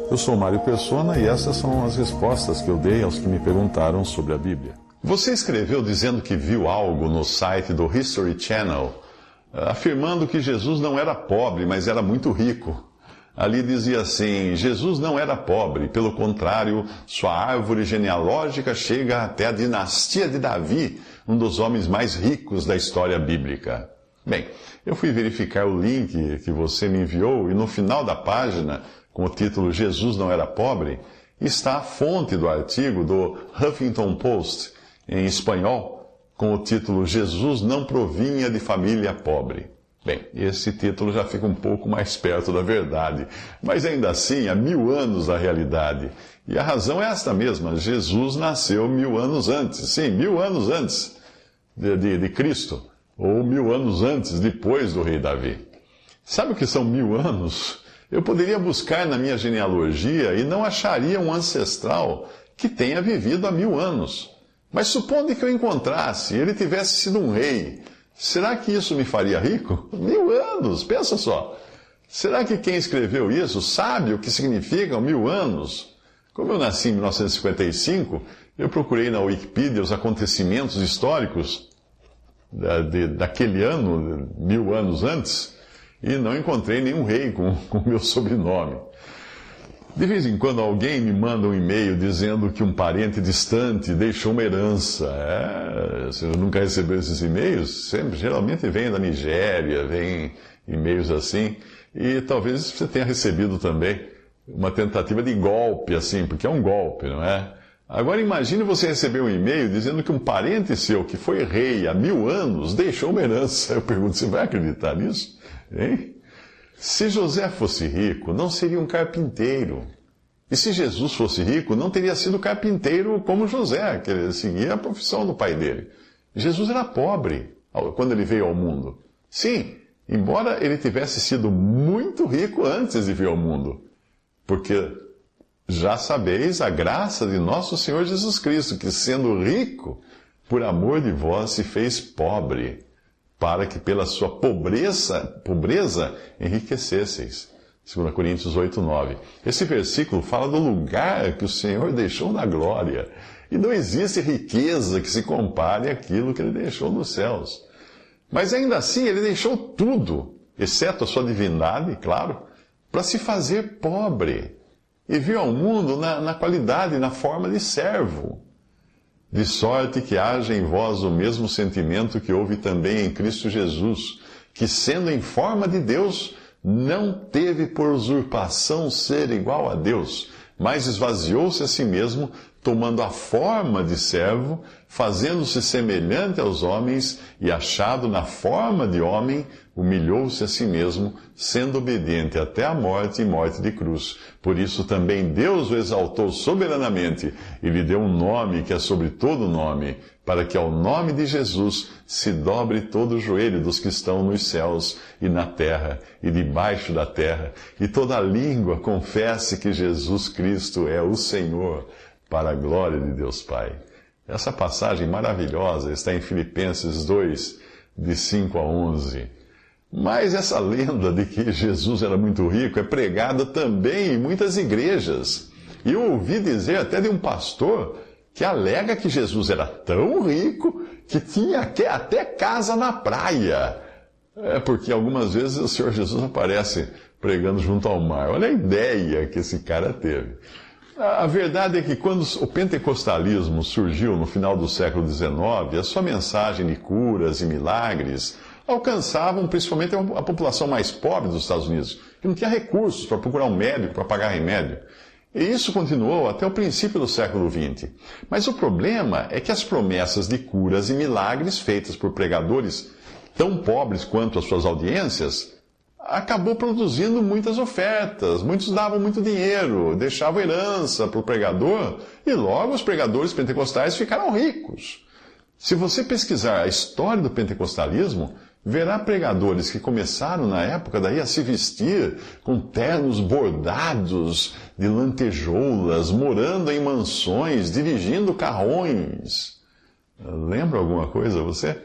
Eu sou Mário Persona e essas são as respostas que eu dei aos que me perguntaram sobre a Bíblia. Você escreveu dizendo que viu algo no site do History Channel, afirmando que Jesus não era pobre, mas era muito rico. Ali dizia assim: Jesus não era pobre, pelo contrário, sua árvore genealógica chega até a dinastia de Davi, um dos homens mais ricos da história bíblica. Bem, eu fui verificar o link que você me enviou e no final da página, com o título Jesus não era pobre, está a fonte do artigo do Huffington Post, em espanhol, com o título Jesus não provinha de família pobre. Bem, esse título já fica um pouco mais perto da verdade, mas ainda assim, há 1000 anos da realidade. E a razão é esta mesma: Jesus nasceu 1000 anos antes, sim, 1000 anos antes de Cristo, ou 1000 anos antes, depois do rei Davi. Sabe o que são 1000 anos? Eu poderia buscar na minha genealogia e não acharia um ancestral que tenha vivido há 1000 anos. Mas supondo que eu encontrasse e ele tivesse sido um rei, será que isso me faria rico? 1000 anos, pensa só. Será que quem escreveu isso sabe o que significam 1000 anos? Como eu nasci em 1955, eu procurei na Wikipedia os acontecimentos históricos daquele ano, 1000 anos antes, e não encontrei nenhum rei com o meu sobrenome. De vez em quando alguém me manda um e-mail dizendo que um parente distante deixou uma herança. Você nunca recebeu esses e-mails? Geralmente vem da Nigéria, vem e-mails assim. E talvez você tenha recebido também uma tentativa de golpe, assim, porque é um golpe, não é? Agora imagine você receber um e-mail dizendo que um parente seu, que foi rei há 1000 anos, deixou uma herança. Eu pergunto, você vai acreditar nisso? Hein? Se José fosse rico, não seria um carpinteiro. E se Jesus fosse rico, não teria sido carpinteiro como José, que ele seguia a profissão do pai dele. Jesus era pobre quando ele veio ao mundo. Sim, embora ele tivesse sido muito rico antes de vir ao mundo. Porque já sabeis a graça de nosso Senhor Jesus Cristo, que sendo rico, por amor de vós se fez pobre, para que pela sua pobreza enriquecesseis. 2 Coríntios 8, 9. Esse versículo fala do lugar que o Senhor deixou na glória. E não existe riqueza que se compare àquilo que ele deixou nos céus. Mas ainda assim, ele deixou tudo, exceto a sua divindade, claro, para se fazer pobre. E veio ao mundo na qualidade, na forma de servo. De sorte que haja em vós o mesmo sentimento que houve também em Cristo Jesus, que sendo em forma de Deus, não teve por usurpação ser igual a Deus, mas esvaziou-se a si mesmo, tomando a forma de servo, fazendo-se semelhante aos homens, e achado na forma de homem, humilhou-se a si mesmo, sendo obediente até a morte e morte de cruz. Por isso também Deus o exaltou soberanamente, e lhe deu um nome que é sobre todo nome, para que ao nome de Jesus se dobre todo o joelho dos que estão nos céus e na terra e debaixo da terra, e toda língua confesse que Jesus Cristo é o Senhor, para a glória de Deus Pai. Essa passagem maravilhosa está em Filipenses 2, de 5 a 11. Mas essa lenda de que Jesus era muito rico é pregada também em muitas igrejas. E eu ouvi dizer até de um pastor que alega que Jesus era tão rico que tinha até casa na praia. É porque algumas vezes o Senhor Jesus aparece pregando junto ao mar. Olha a ideia que esse cara teve. A verdade é que quando o pentecostalismo surgiu no final do século XIX, a sua mensagem de curas e milagres alcançavam principalmente a população mais pobre dos Estados Unidos, que não tinha recursos para procurar um médico, para pagar remédio. E isso continuou até o princípio do século XX. Mas o problema é que as promessas de curas e milagres feitas por pregadores tão pobres quanto as suas audiências acabou produzindo muitas ofertas. Muitos davam muito dinheiro, deixavam herança para o pregador, e logo os pregadores pentecostais ficaram ricos. Se você pesquisar a história do pentecostalismo, verá pregadores que começaram na época daí a se vestir com ternos bordados de lantejoulas, morando em mansões, dirigindo carrões. Lembra alguma coisa você?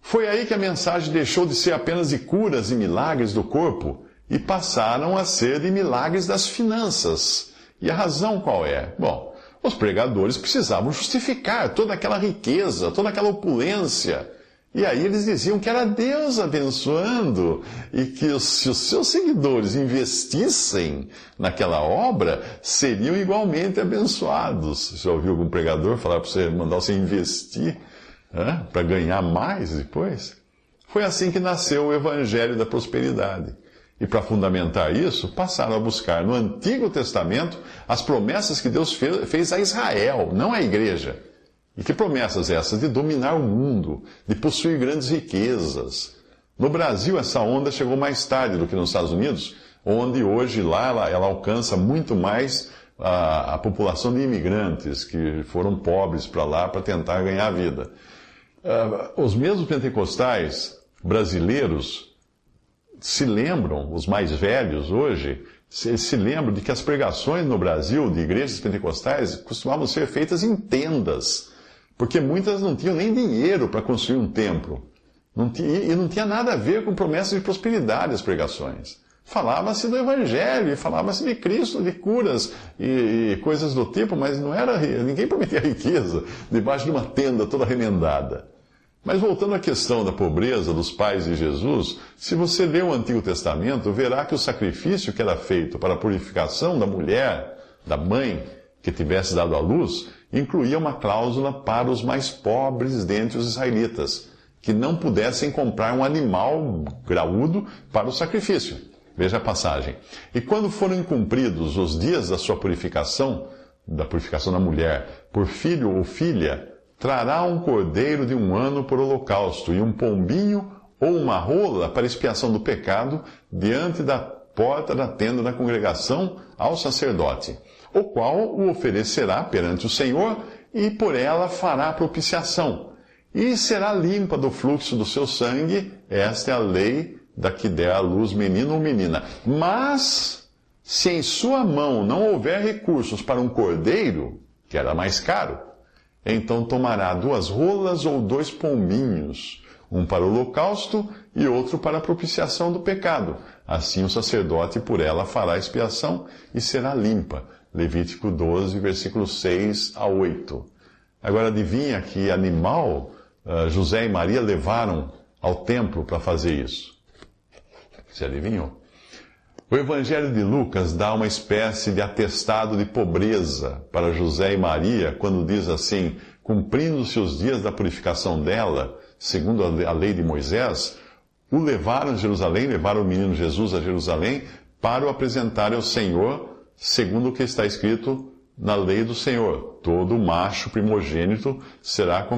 Foi aí que a mensagem deixou de ser apenas de curas e milagres do corpo e passaram a ser de milagres das finanças. E a razão qual é? Bom, os pregadores precisavam justificar toda aquela riqueza, toda aquela opulência. E aí eles diziam que era Deus abençoando e que se os seus seguidores investissem naquela obra, seriam igualmente abençoados. Você já ouviu algum pregador falar para você, mandar você investir para ganhar mais depois? Foi assim que nasceu o Evangelho da Prosperidade. E para fundamentar isso, passaram a buscar no Antigo Testamento as promessas que Deus fez a Israel, não à igreja. E que promessas essas? De dominar o mundo, de possuir grandes riquezas. No Brasil, essa onda chegou mais tarde do que nos Estados Unidos, onde hoje lá ela alcança muito mais a população de imigrantes que foram pobres para lá para tentar ganhar a vida. Os mesmos pentecostais brasileiros se lembram, os mais velhos hoje, se lembram de que as pregações no Brasil de igrejas pentecostais costumavam ser feitas em tendas, porque muitas não tinham nem dinheiro para construir um templo. Não tinha nada a ver com promessas de prosperidade as pregações. Falava-se do Evangelho, falava-se de Cristo, de curas e coisas do tipo, mas ninguém prometia riqueza debaixo de uma tenda toda remendada. Mas voltando à questão da pobreza dos pais de Jesus, se você ler o Antigo Testamento, verá que o sacrifício que era feito para a purificação da mulher, da mãe que tivesse dado à luz, incluía uma cláusula para os mais pobres dentre os israelitas, que não pudessem comprar um animal graúdo para o sacrifício. Veja a passagem. E quando foram cumpridos os dias da sua purificação, da purificação da mulher, por filho ou filha, trará um cordeiro de 1 ano por holocausto, e um pombinho ou uma rola para expiação do pecado, diante da porta da tenda da congregação ao sacerdote, o qual o oferecerá perante o Senhor, e por ela fará propiciação, e será limpa do fluxo do seu sangue. Esta é a lei da que der à luz menino ou menina. Mas, se em sua mão não houver recursos para um cordeiro, que era mais caro, então tomará 2 rolas ou 2 pombinhos, um para o holocausto e outro para a propiciação do pecado. Assim o sacerdote por ela fará expiação e será limpa. Levítico 12, versículos 6 a 8. Agora adivinha que animal José e Maria levaram ao templo para fazer isso? Você adivinhou? O Evangelho de Lucas dá uma espécie de atestado de pobreza para José e Maria, quando diz assim: cumprindo-se os dias da purificação dela, segundo a lei de Moisés, o levaram a Jerusalém, levaram o menino Jesus a Jerusalém, para o apresentar ao Senhor, segundo o que está escrito na lei do Senhor. Todo macho primogênito será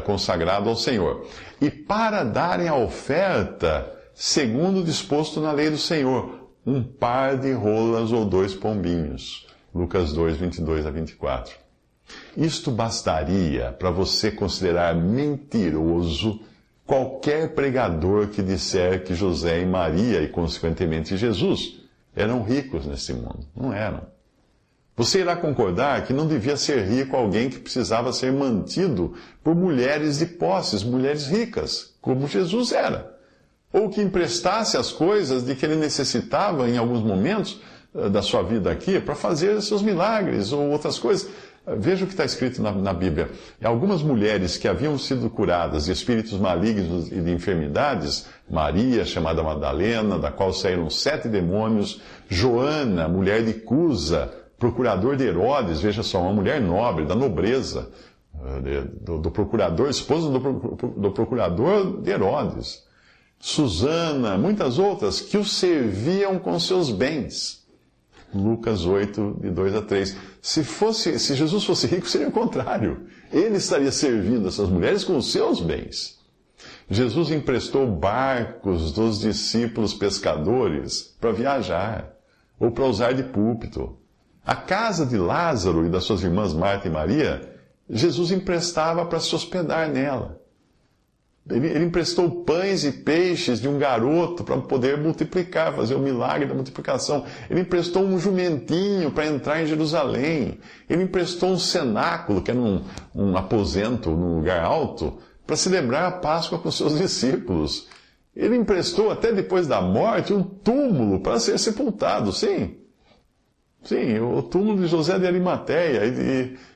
consagrado ao Senhor. E para darem a oferta, segundo o disposto na lei do Senhor, 1 par de rolas ou 2 pombinhos. Lucas 2, 22 a 24. Isto bastaria para você considerar mentiroso qualquer pregador que disser que José e Maria, e consequentemente Jesus, eram ricos nesse mundo. Não eram. Você irá concordar que não devia ser rico alguém que precisava ser mantido por mulheres de posses, mulheres ricas, como Jesus era. Ou que emprestasse as coisas de que ele necessitava em alguns momentos da sua vida aqui para fazer seus milagres ou outras coisas. Veja o que está escrito na Bíblia. Algumas mulheres que haviam sido curadas de espíritos malignos e de enfermidades, Maria, chamada Madalena, da qual saíram 7 demônios, Joana, mulher de Cusa, procurador de Herodes, veja só, uma mulher nobre, da nobreza, do procurador, esposa do procurador de Herodes, Susana, muitas outras, que o serviam com seus bens. Lucas 8, de 2 a 3. Se Jesus fosse rico, seria o contrário. Ele estaria servindo essas mulheres com os seus bens. Jesus emprestou barcos dos discípulos pescadores para viajar, ou para usar de púlpito. A casa de Lázaro e das suas irmãs Marta e Maria, Jesus emprestava para se hospedar nela. Ele emprestou pães e peixes de um garoto para poder multiplicar, fazer o milagre da multiplicação. Ele emprestou um jumentinho para entrar em Jerusalém. Ele emprestou um cenáculo, que era um aposento num lugar alto, para celebrar a Páscoa com seus discípulos. Ele emprestou até depois da morte um túmulo para ser sepultado, sim. Sim, o túmulo de José de Arimateia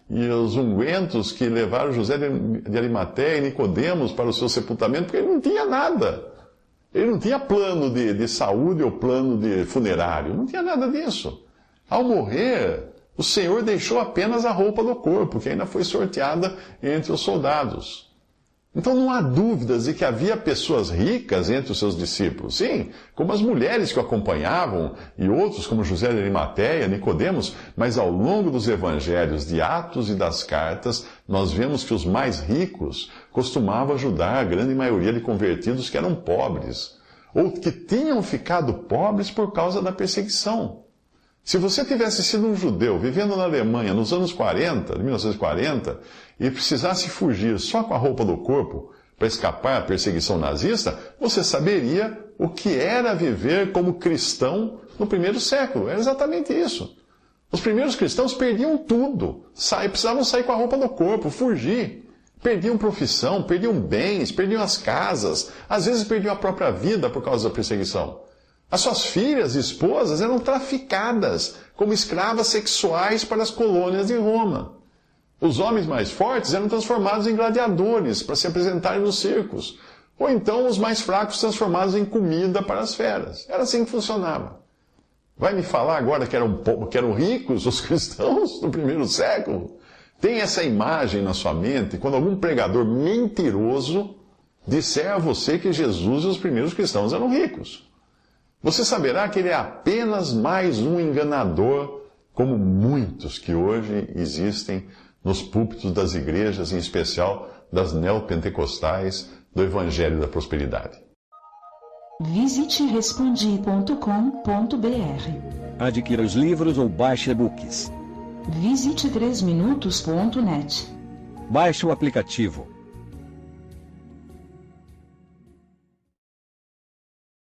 e os ungüentos que levaram José de Arimateia e Nicodemos para o seu sepultamento, porque ele não tinha nada. Ele não tinha plano de saúde ou plano de funerário, não tinha nada disso. Ao morrer, o Senhor deixou apenas a roupa do corpo, que ainda foi sorteada entre os soldados. Então não há dúvidas de que havia pessoas ricas entre os seus discípulos. Sim, como as mulheres que o acompanhavam e outros como José de Arimateia, Nicodemos, mas ao longo dos evangelhos de Atos e das cartas, nós vemos que os mais ricos costumavam ajudar a grande maioria de convertidos que eram pobres, ou que tinham ficado pobres por causa da perseguição. Se você tivesse sido um judeu vivendo na Alemanha nos anos 40, de 1940, e precisasse fugir só com a roupa do corpo para escapar à perseguição nazista, você saberia o que era viver como cristão no primeiro século. Era exatamente isso. Os primeiros cristãos perdiam tudo. Precisavam sair com a roupa do corpo, fugir. Perdiam profissão, perdiam bens, perdiam as casas. Às vezes perdiam a própria vida por causa da perseguição. As suas filhas e esposas eram traficadas como escravas sexuais para as colônias de Roma. Os homens mais fortes eram transformados em gladiadores para se apresentarem nos circos. Ou então os mais fracos transformados em comida para as feras. Era assim que funcionava. Vai me falar agora que eram ricos os cristãos do primeiro século? Tem essa imagem na sua mente quando algum pregador mentiroso disser a você que Jesus e os primeiros cristãos eram ricos. Você saberá que ele é apenas mais um enganador, como muitos que hoje existem nos púlpitos das igrejas, em especial das neopentecostais, do Evangelho da Prosperidade. Visite respondi.com.br. Adquira os livros ou baixe e-books. Visite 3minutos.net. Baixe o aplicativo.